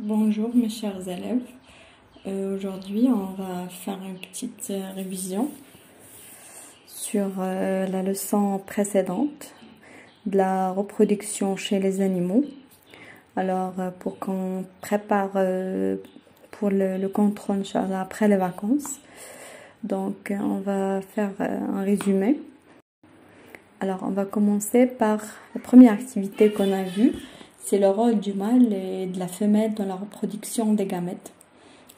Bonjour mes chers élèves, aujourd'hui on va faire une petite révision sur la leçon précédente de la reproduction chez les animaux. Alors pour qu'on prépare pour le contrôle Inch'Allah, après les vacances, donc on va faire un résumé. Alors on va commencer par la première activité qu'on a vue. C'est le rôle du mâle et de la femelle dans la reproduction des gamètes.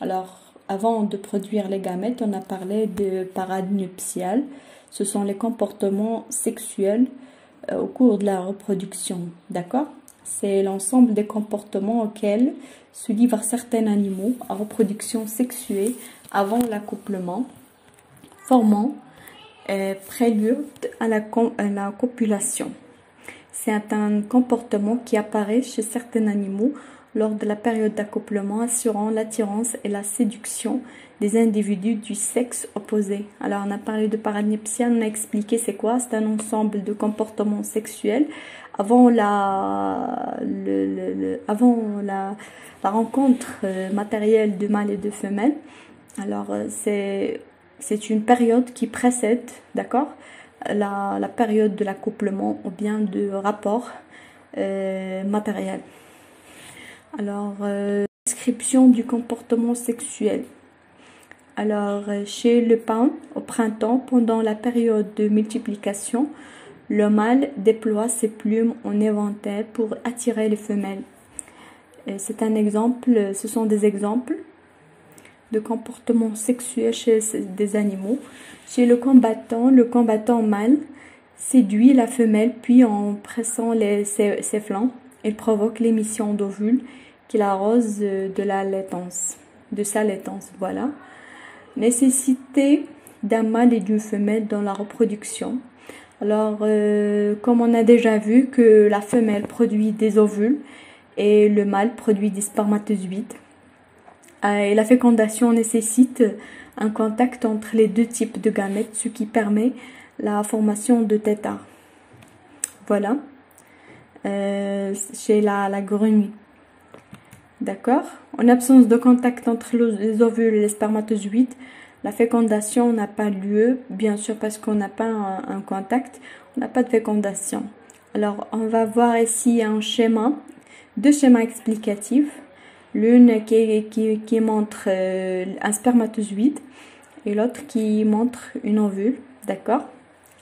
Alors, avant de produire les gamètes, on a parlé de parade nuptiale. Ce sont les comportements sexuels au cours de la reproduction, d'accord? C'est l'ensemble des comportements auxquels se livrent certains animaux à reproduction sexuée avant l'accouplement, formant prélude à la copulation. C'est un comportement qui apparaît chez certains animaux lors de la période d'accouplement, assurant l'attirance et la séduction des individus du sexe opposé. Alors, on a parlé de parade nuptiale, on a expliqué c'est quoi. C'est un ensemble de comportements sexuels avant la rencontre matérielle de mâle et de femelle. Alors, c'est une période qui précède, d'accord, la période de l'accouplement ou bien de rapport matériel. Alors, description du comportement sexuel. Alors, chez le paon, au printemps, pendant la période de multiplication, le mâle déploie ses plumes en éventail pour attirer les femelles. C'est un exemple, ce sont des exemples de comportement sexuel chez des animaux. Chez le combattant mâle séduit la femelle, puis en pressant ses flancs, il provoque l'émission d'ovules qu'il arrose de sa laitance. Voilà. Nécessité d'un mâle et d'une femelle dans la reproduction. Alors, comme on a déjà vu que la femelle produit des ovules et le mâle produit des spermatozoïdes. Et la fécondation nécessite un contact entre les deux types de gamètes, ce qui permet la formation de têtards. Voilà. Chez la grenouille. D'accord. En absence de contact entre les ovules et les spermatozoïdes, la fécondation n'a pas lieu, bien sûr parce qu'on n'a pas un contact, on n'a pas de fécondation. Alors, on va voir ici deux schémas explicatifs. L'une qui montre un spermatozoïde et l'autre qui montre une ovule, d'accord?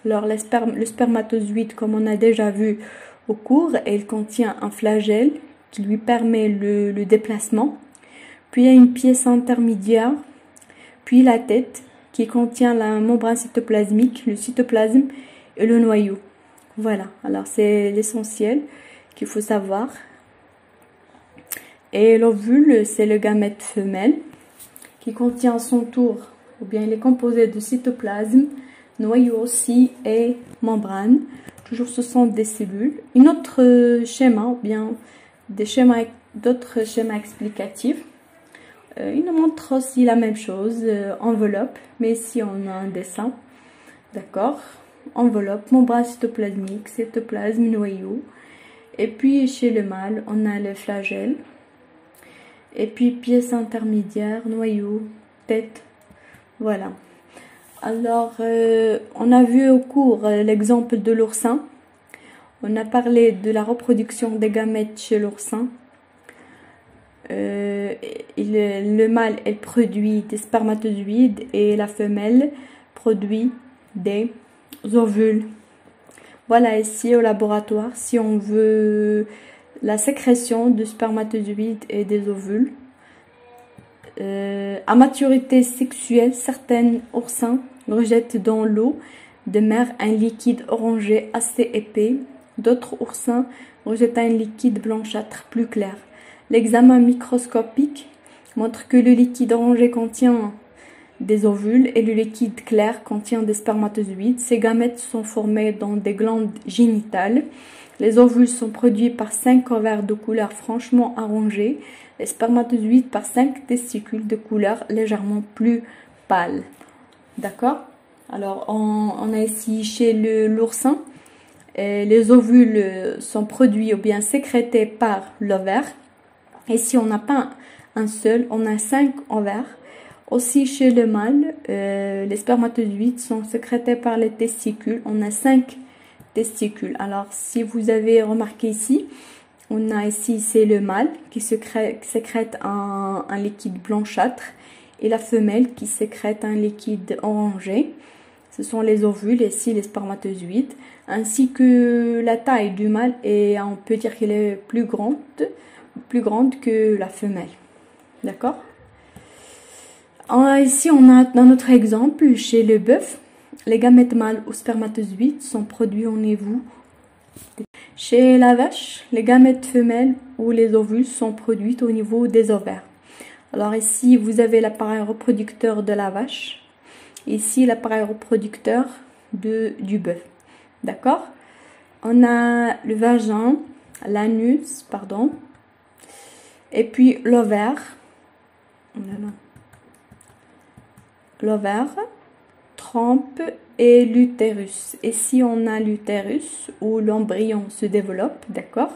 Alors, le spermatozoïde, comme on a déjà vu au cours, il contient un flagelle qui lui permet le déplacement. Puis, il y a une pièce intermédiaire, puis la tête qui contient la membrane cytoplasmique, le cytoplasme et le noyau. Voilà, alors c'est l'essentiel qu'il faut savoir. Et l'ovule, c'est le gamète femelle qui contient à son tour, ou bien il est composé de cytoplasme, noyau aussi et membrane. Toujours ce sont des cellules. Un autre schéma, ou bien d'autres schémas explicatifs. Il nous montre aussi la même chose, enveloppe, mais ici on a un dessin, d'accord? Enveloppe, membrane cytoplasmique, cytoplasme, noyau. Et puis chez le mâle, on a le flagelle. Et puis pièce intermédiaire, noyau, tête, voilà. Alors, on a vu au cours l'exemple de l'oursin. On a parlé de la reproduction des gamètes chez l'oursin. Le mâle, elle produit des spermatozoïdes et la femelle produit des ovules. Voilà, ici au laboratoire, si on veut la sécrétion de spermatozoïdes et des ovules. À maturité sexuelle, certains oursins rejettent dans l'eau de mer un liquide orangé assez épais. D'autres oursins rejettent un liquide blanchâtre plus clair. L'examen microscopique montre que le liquide orangé contient des ovules et le liquide clair contient des spermatozoïdes. Ces gamètes sont formées dans des glandes génitales. Les ovules sont produits par 5 ovaires de couleur franchement arrangée, les spermatozoïdes par 5 testicules de couleur légèrement plus pâle. D'accord? Alors, on a ici chez l'oursin, les ovules sont produits ou bien sécrétés par l'ovaire. Et si on n'a pas un seul, on a 5 ovaires. Aussi chez le mâle, les spermatozoïdes sont sécrétés par les testicules. On a 5 testicules. Alors si vous avez remarqué ici, on a ici, c'est le mâle qui sécrète un liquide blanchâtre et la femelle qui sécrète un liquide orangé. Ce sont les ovules et ici les spermatozoïdes, ainsi que la taille du mâle, et on peut dire qu'elle est plus grande que la femelle. D'accord? Ici, on a dans notre exemple, chez le bœuf, les gamètes mâles ou spermatozoïdes sont produits au niveau. Chez la vache, les gamètes femelles ou les ovules sont produits au niveau des ovaires. Alors ici, vous avez l'appareil reproducteur de la vache. Ici, l'appareil reproducteur du bœuf. D'accord? On a le vagin, l'anus, pardon. Et puis l'ovaire. L'ovaire, trompe et l'utérus. Ici, on a l'utérus où l'embryon se développe, d'accord?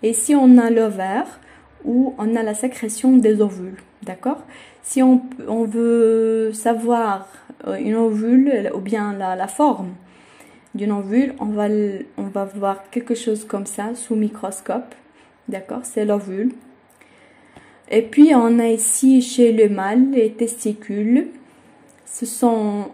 Et ici, on a l'ovaire où on a la sécrétion des ovules, d'accord? Si on veut savoir une ovule ou bien la forme d'une ovule, on va voir quelque chose comme ça sous microscope, d'accord? C'est l'ovule. Et puis, on a ici chez le mâle les testicules. Ce sont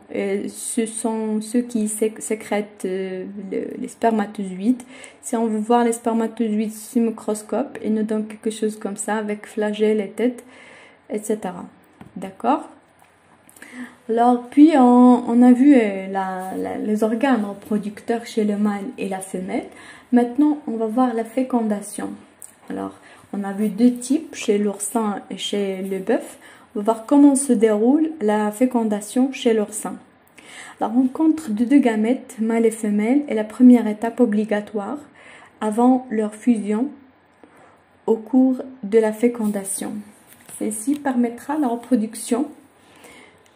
ceux qui sécrètent les spermatozoïdes. Si on veut voir les spermatozoïdes sous microscope, ils nous donnent quelque chose comme ça avec flagelle et tête, etc. D'accord? Alors, puis on a vu les organes reproducteurs chez le mâle et la femelle. Maintenant, on va voir la fécondation. Alors, on a vu 2 types chez l'oursin et chez le bœuf. On va voir comment se déroule la fécondation chez l'oursin. La rencontre de 2 gamètes, mâles et femelles, est la première étape obligatoire avant leur fusion au cours de la fécondation. Ceci permettra la reproduction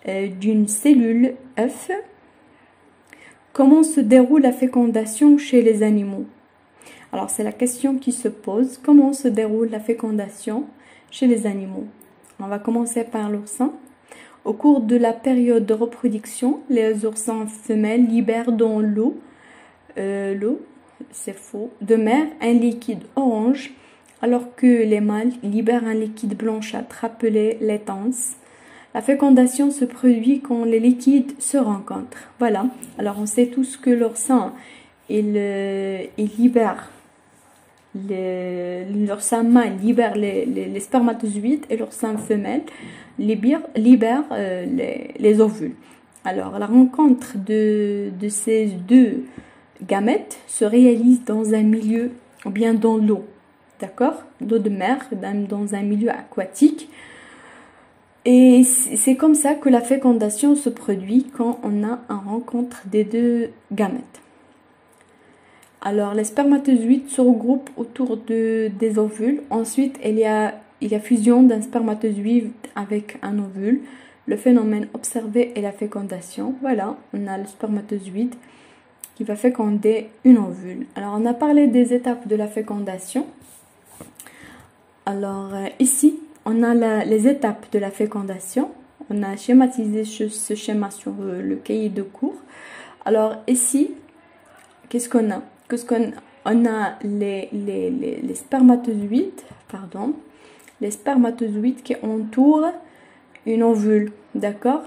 d'une cellule œuf. Comment se déroule la fécondation chez les animaux? Alors, c'est la question qui se pose. Comment se déroule la fécondation chez les animaux? On va commencer par l'oursin. Au cours de la période de reproduction, les oursins femelles libèrent dans l'eau, c'est faux, de mer un liquide orange, alors que les mâles libèrent un liquide blanchâtre appelé laitance. La fécondation se produit quand les liquides se rencontrent. Voilà. Alors, on sait tous que l'oursin, il libère l'oursin mâle libère les spermatozoïdes et l'oursin femelle libère les ovules. Alors, la rencontre de ces 2 gamètes se réalise dans un milieu, ou bien dans l'eau, d'accord? L'eau de mer, dans un milieu aquatique. Et c'est comme ça que la fécondation se produit quand on a une rencontre des 2 gamètes. Alors, les spermatozoïdes se regroupent autour des ovules. Ensuite, il y a fusion d'un spermatozoïde avec un ovule. Le phénomène observé est la fécondation. Voilà, on a le spermatozoïde qui va féconder une ovule. Alors, on a parlé des étapes de la fécondation. Alors, ici, on a les étapes de la fécondation. On a schématisé ce schéma sur le cahier de cours. Alors, ici, qu'est-ce qu'on a? On a les spermatozoïdes, les spermatozoïdes qui entourent une ovule, d'accord?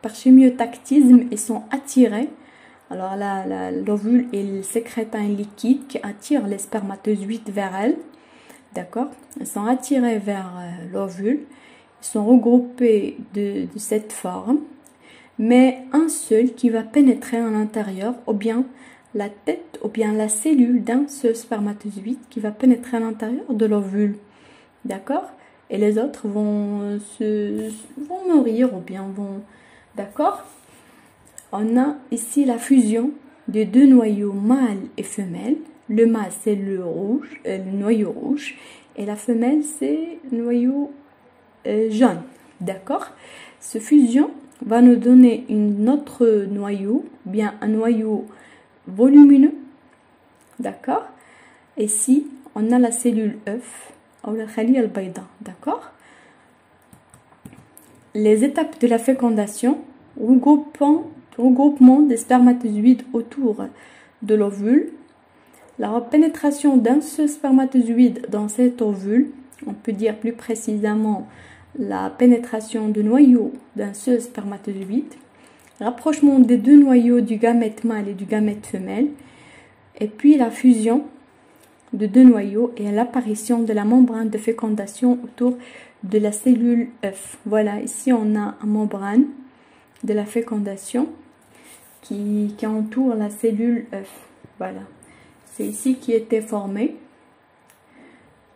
Par chimiotactisme, ils sont attirés. Alors l'ovule, il sécrète un liquide qui attire les spermatozoïdes vers elle, d'accord? Ils sont attirés vers l'ovule, ils sont regroupés de cette forme, mais un seul qui va pénétrer à l'intérieur, ou bien la tête ou bien la cellule d'un seul spermatozoïde qui va pénétrer à l'intérieur de l'ovule. D'accord? Et les autres vont mourir ou bien vont... D'accord? On a ici la fusion de 2 noyaux mâles et femelles. Le mâle, c'est le noyau rouge. Et la femelle, c'est le noyau jaune. D'accord? Cette fusion va nous donner un autre noyau, bien un noyau volumineux, d'accord? Ici, on a la cellule œuf ou la khaliya al-bayda, d'accord? Les étapes de la fécondation, regroupement des spermatozoïdes autour de l'ovule, la pénétration d'un seul spermatozoïde dans cet ovule, on peut dire plus précisément la pénétration du noyau d'un seul spermatozoïde, rapprochement des deux noyaux du gamète mâle et du gamète femelle, et puis la fusion de deux noyaux et l'apparition de la membrane de fécondation autour de la cellule œuf. Voilà, ici on a une membrane de la fécondation qui entoure la cellule œuf. Voilà, c'est ici qui était formée,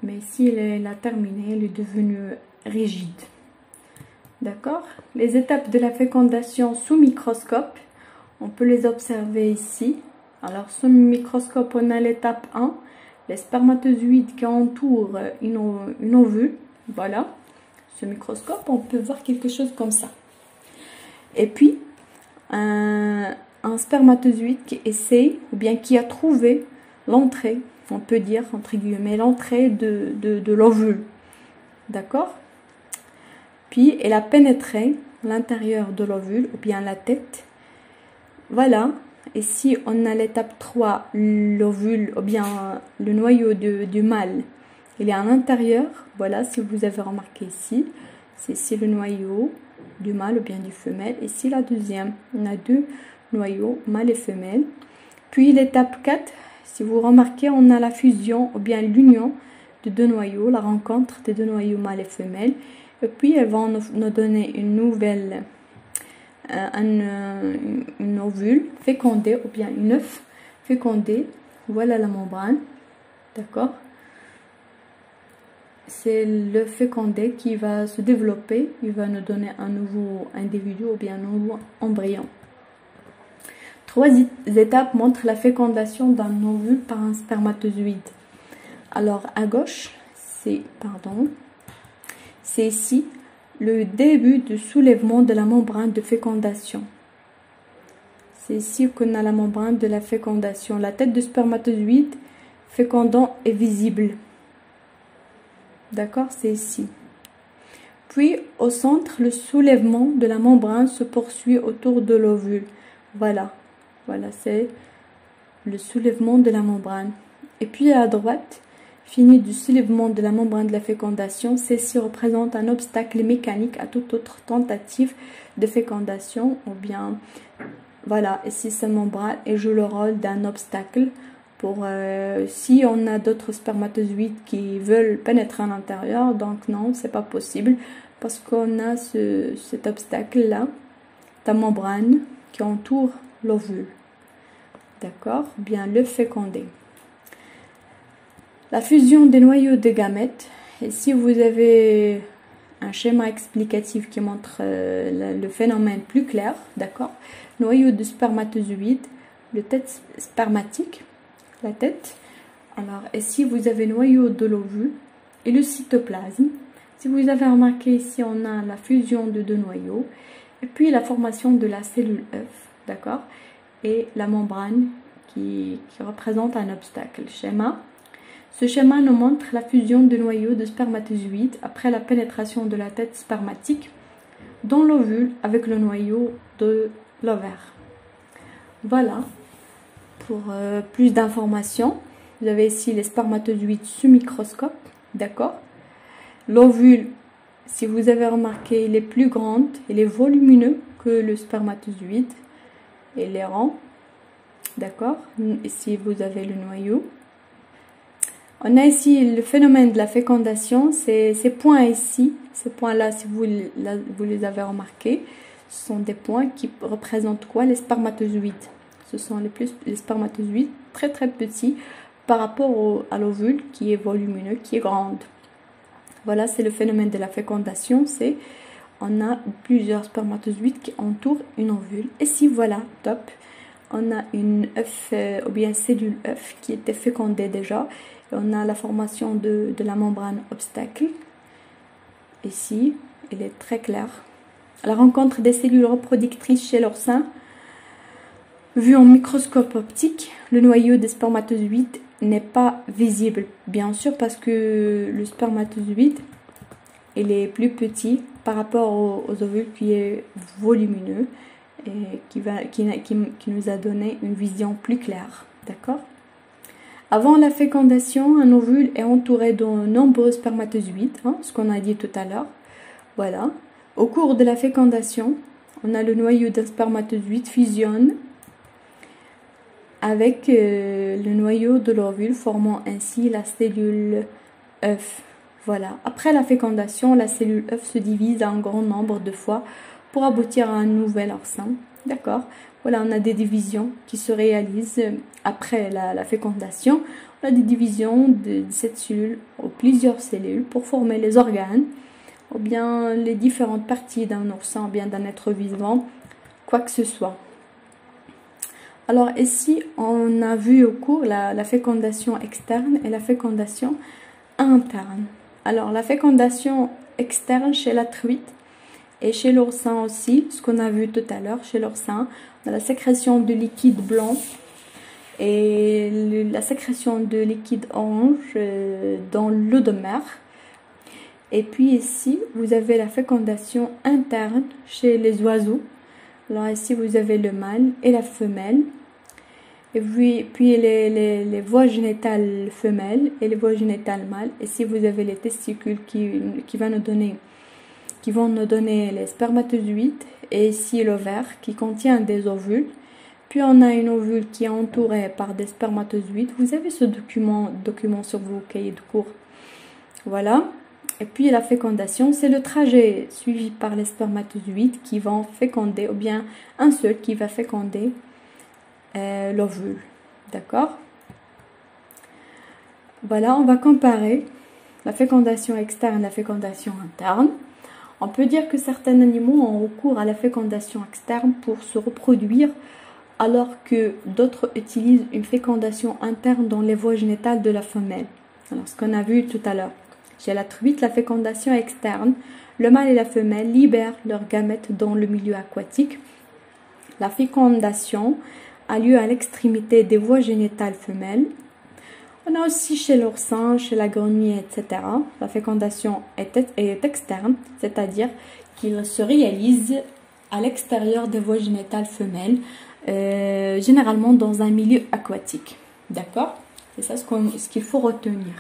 mais ici elle a terminé, elle est devenue rigide. D'accord? Les étapes de la fécondation sous microscope, on peut les observer ici. Alors sous microscope, on a l'étape 1, les spermatozoïdes qui entourent une ovule. Voilà, ce microscope, on peut voir quelque chose comme ça. Et puis, un spermatozoïde qui essaie, ou bien qui a trouvé l'entrée, on peut dire, entre guillemets, l'entrée de l'ovule. D'accord? Puis, elle a pénétré l'intérieur de l'ovule, ou bien la tête. Voilà. Ici, on a l'étape 3, l'ovule, ou bien le noyau du mâle. Il est à l'intérieur. Voilà, si vous avez remarqué ici. C'est ici le noyau du mâle ou bien du femelle. Ici, la deuxième. On a deux noyaux, mâle et femelle. Puis, l'étape 4, si vous remarquez, on a la fusion ou bien l'union de deux noyaux, la rencontre des deux noyaux mâle et femelle. Et puis, elles vont nous donner une nouvelle... une ovule fécondée ou bien une œuf fécondé. Voilà la membrane, d'accord? C'est le fécondé qui va se développer, il va nous donner un nouveau individu ou bien un nouveau embryon. 3 étapes montrent la fécondation d'un ovule par un spermatozoïde. Alors à gauche, c'est ici le début du soulèvement de la membrane de fécondation. C'est ici qu'on a la membrane de la fécondation. La tête du spermatozoïde fécondant est visible. D'accord, c'est ici. Puis au centre, le soulèvement de la membrane se poursuit autour de l'ovule. Voilà, c'est le soulèvement de la membrane. Et puis à droite, fini du soulèvement de la membrane de la fécondation, celle-ci représente un obstacle mécanique à toute autre tentative de fécondation, ou bien, voilà, ici cette membrane et joue le rôle d'un obstacle pour si on a d'autres spermatozoïdes qui veulent pénétrer à l'intérieur, donc non, c'est pas possible parce qu'on a cet obstacle-là, ta membrane qui entoure l'ovule, d'accord, bien le fécondé. La fusion des noyaux de gamètes. Ici, vous avez un schéma explicatif qui montre le phénomène plus clair, d'accord? Noyau de spermatozoïde, le tête spermatique, la tête. Alors, ici, vous avez noyau de l'ovule et le cytoplasme. Si vous avez remarqué, ici, on a la fusion de deux noyaux et puis la formation de la cellule œuf, d'accord? Et la membrane qui représente un obstacle. Schéma. Ce schéma nous montre la fusion de noyaux de spermatozoïdes après la pénétration de la tête spermatique dans l'ovule avec le noyau de l'ovaire. Voilà, pour plus d'informations, vous avez ici les spermatozoïdes sous microscope, d'accord? L'ovule, si vous avez remarqué, il est plus grand, il est volumineux que le spermatozoïde, il est rond, d'accord? Ici, vous avez le noyau. On a ici le phénomène de la fécondation, ces points ici, ces points-là, si vous les avez remarqués, ce sont des points qui représentent quoi? Les spermatozoïdes. Ce sont les spermatozoïdes très très petits par rapport à l'ovule qui est volumineux, qui est grande. Voilà, c'est le phénomène de la fécondation, c'est on a plusieurs spermatozoïdes qui entourent une ovule. Et si voilà, top, on a une œuf ou bien cellule œuf qui était fécondée déjà. On a la formation de la membrane obstacle. Ici, elle est très claire. La rencontre des cellules reproductrices chez leur sein. Vu en microscope optique, le noyau des spermatozoïdes n'est pas visible, bien sûr, parce que le spermatozoïde, il est plus petit par rapport aux ovules qui est volumineux et qui nous a donné une vision plus claire, d'accord? Avant la fécondation, un ovule est entouré de nombreux spermatozoïdes, hein, ce qu'on a dit tout à l'heure. Voilà. Au cours de la fécondation, on a le noyau d'un spermatozoïde fusionne avec le noyau de l'ovule, formant ainsi la cellule œuf. Voilà. Après la fécondation, la cellule œuf se divise un grand nombre de fois pour aboutir à un nouvel orsin. D'accord? Voilà, on a des divisions qui se réalisent après la fécondation. On a des divisions de cette cellule ou plusieurs cellules pour former les organes ou bien les différentes parties d'un oursin ou bien d'un être vivant, quoi que ce soit. Alors ici, on a vu au cours la fécondation externe et la fécondation interne. Alors la fécondation externe chez la truite et chez l'oursin aussi, ce qu'on a vu tout à l'heure chez l'oursin, on a la sécrétion de liquide blanc et la sécrétion de liquide orange dans l'eau de mer. Et puis ici, vous avez la fécondation interne chez les oiseaux. Alors ici, vous avez le mâle et la femelle. Et puis les voies génitales femelles et les voies génitales mâles. Ici, vous avez les testicules qui vont nous donner les spermatozoïdes. Et ici, l'ovaire qui contient des ovules. Puis on a une ovule qui est entourée par des spermatozoïdes. Vous avez ce document sur vos cahiers de cours. Voilà. Et puis la fécondation, c'est le trajet suivi par les spermatozoïdes qui vont féconder, ou bien un seul qui va féconder l'ovule. D'accord? Voilà, on va comparer la fécondation externe et la fécondation interne. On peut dire que certains animaux ont recours à la fécondation externe pour se reproduire, alors que d'autres utilisent une fécondation interne dans les voies génitales de la femelle. Alors, ce qu'on a vu tout à l'heure. Chez la truite, la fécondation externe, le mâle et la femelle libèrent leurs gamètes dans le milieu aquatique. La fécondation a lieu à l'extrémité des voies génitales femelles. On a aussi chez l'oursin, chez la grenouille, etc. La fécondation est externe, c'est-à-dire qu'il se réalise à l'extérieur des voies génitales femelles, généralement dans un milieu aquatique. D'accord? C'est ça ce qu'il faut retenir.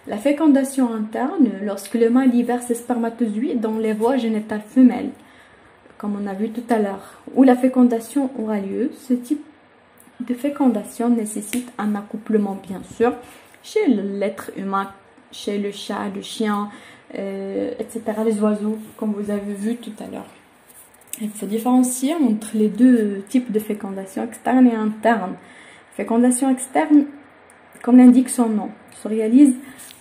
La fécondation interne, lorsque le mâle libère ses spermatozoïdes dans les voies génitales femelles, comme on a vu tout à l'heure, où la fécondation aura lieu, ce type de fécondation nécessite un accouplement, bien sûr, chez l'être humain, chez le chat, le chien, etc., les oiseaux, comme vous avez vu tout à l'heure. Il faut différencier entre les deux types de fécondation, externe et interne. Fécondation externe, comme l'indique son nom, se réalise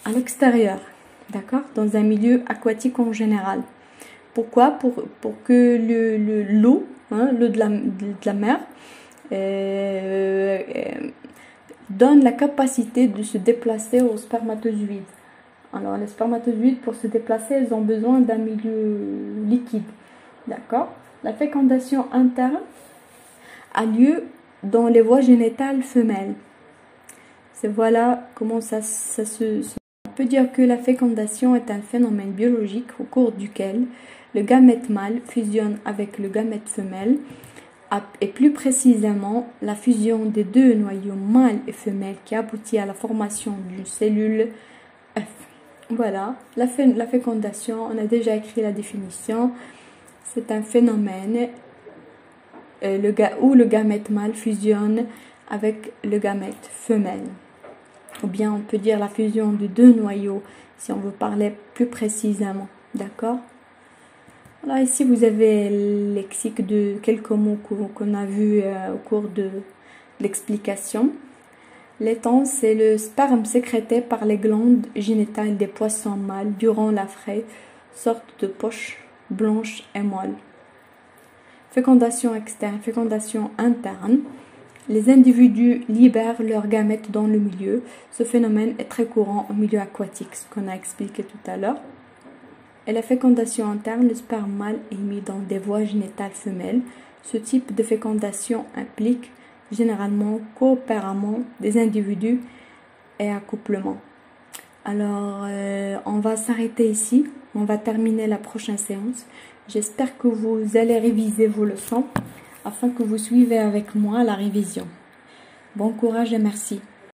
à l'extérieur, d'accord, dans un milieu aquatique en général. Pourquoi? Pour que l'eau, l'eau de la mer, donne la capacité de se déplacer aux spermatozoïdes. Alors les spermatozoïdes, pour se déplacer, ils ont besoin d'un milieu liquide, d'accord. La fécondation interne a lieu dans les voies génitales femelles. Voilà comment ça se... On peut dire que la fécondation est un phénomène biologique au cours duquel le gamète mâle fusionne avec le gamète femelle, et plus précisément la fusion des deux noyaux mâle et femelle qui aboutit à la formation d'une cellule œuf. Voilà, la fécondation, on a déjà écrit la définition. C'est un phénomène où le gamète mâle fusionne avec le gamète femelle. Ou bien on peut dire la fusion de deux noyaux, si on veut parler plus précisément. D'accord? Voilà, ici vous avez le lexique de quelques mots qu'on a vu au cours de l'explication. L'étang, c'est le sperme sécrété par les glandes génitales des poissons mâles durant la fraie, sorte de poche blanche et molle. Fécondation externe, fécondation interne. Les individus libèrent leurs gamètes dans le milieu. Ce phénomène est très courant au milieu aquatique, ce qu'on a expliqué tout à l'heure. Et la fécondation interne, le sperme mâle est mis dans des voies génitales femelles. Ce type de fécondation implique généralement coopérément des individus et accouplement. Alors, on va s'arrêter ici. On va terminer la prochaine séance. J'espère que vous allez réviser vos leçons afin que vous suivez avec moi la révision. Bon courage et merci.